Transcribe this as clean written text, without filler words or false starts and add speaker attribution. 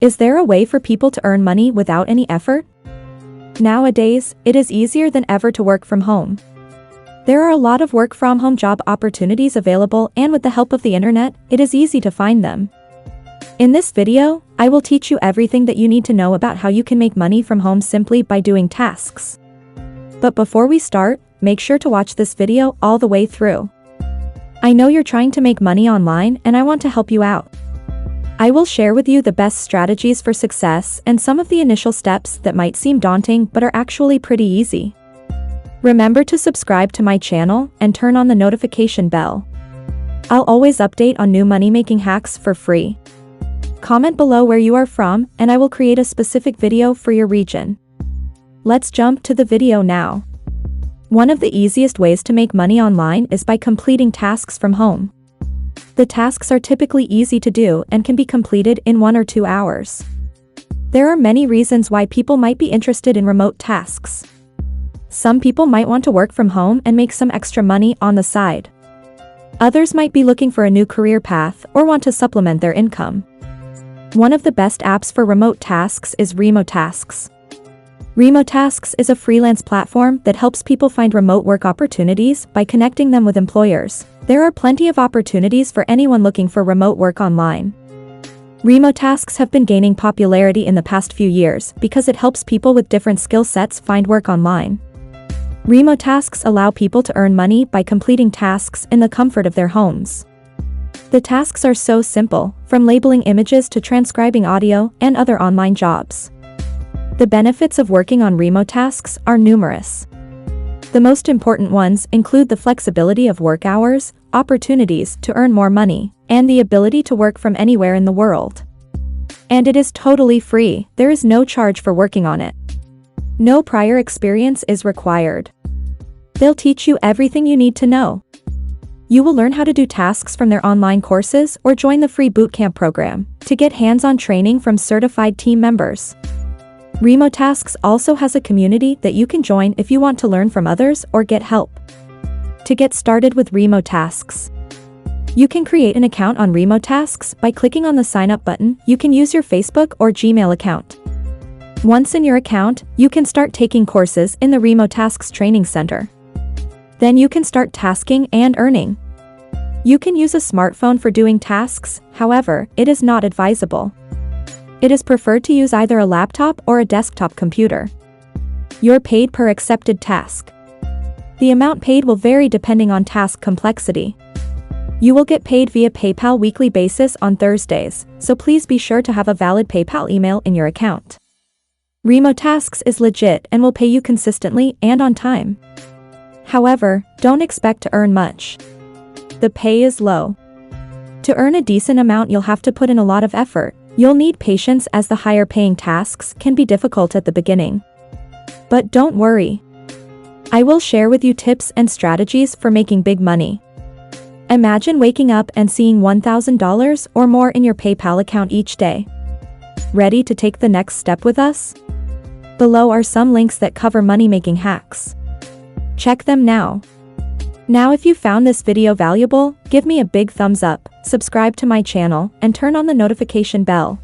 Speaker 1: Is there a way for people to earn money without any effort? Nowadays, it is easier than ever to work from home. There are a lot of work-from-home job opportunities available, and with the help of the internet, it is easy to find them. In this video, I will teach you everything that you need to know about how you can make money from home simply by doing tasks. But before we start, make sure to watch this video all the way through. I know you're trying to make money online, and I want to help you out. I will share with you the best strategies for success and some of the initial steps that might seem daunting but are actually pretty easy. Remember to subscribe to my channel and turn on the notification bell. I'll always update on new money-making hacks for free. Comment below where you are from, and I will create a specific video for your region. Let's jump to the video now. One of the easiest ways to make money online is by completing tasks from home. The tasks are typically easy to do and can be completed in 1 or 2 hours. There are many reasons why people might be interested in remote tasks. Some people might want to work from home and make some extra money on the side. Others might be looking for a new career path or want to supplement their income. One of the best apps for remote tasks is Remotasks. Remotasks is a freelance platform that helps people find remote work opportunities by connecting them with employers. There are plenty of opportunities for anyone looking for remote work online. Remotasks have been gaining popularity in the past few years because it helps people with different skill sets find work online. Remotasks allow people to earn money by completing tasks in the comfort of their homes. The tasks are so simple, from labeling images to transcribing audio and other online jobs. The benefits of working on Remotasks are numerous. The most important ones include the flexibility of work hours, opportunities to earn more money, and the ability to work from anywhere in the world. And it is totally free. There is no charge for working on it. No prior experience is required. They'll teach you everything you need to know. You will learn how to do tasks from their online courses or join the free bootcamp program to get hands-on training from certified team members. Remotasks also has a community that you can join if you want to learn from others or get help. To get started with Remotasks, you can create an account on Remotasks by clicking on the sign up button. You can use your Facebook or Gmail account. Once in your account, you can start taking courses in the Remotasks Training Center. Then you can start tasking and earning. You can use a smartphone for doing tasks, however, it is not advisable. It is preferred to use either a laptop or a desktop computer. You're paid per accepted task. The amount paid will vary depending on task complexity. You will get paid via PayPal weekly basis on Thursdays, so please be sure to have a valid PayPal email in your account. Remotasks is legit and will pay you consistently and on time. However, don't expect to earn much. The pay is low. To earn a decent amount, you'll have to put in a lot of effort. You'll need patience as the higher paying tasks can be difficult at the beginning. But don't worry. I will share with you tips and strategies for making big money. Imagine waking up and seeing $1,000 or more in your PayPal account each day. Ready to take the next step with us? Below are some links that cover money-making hacks. Check them now. Now, if you found this video valuable, give me a big thumbs up, subscribe to my channel, and turn on the notification bell.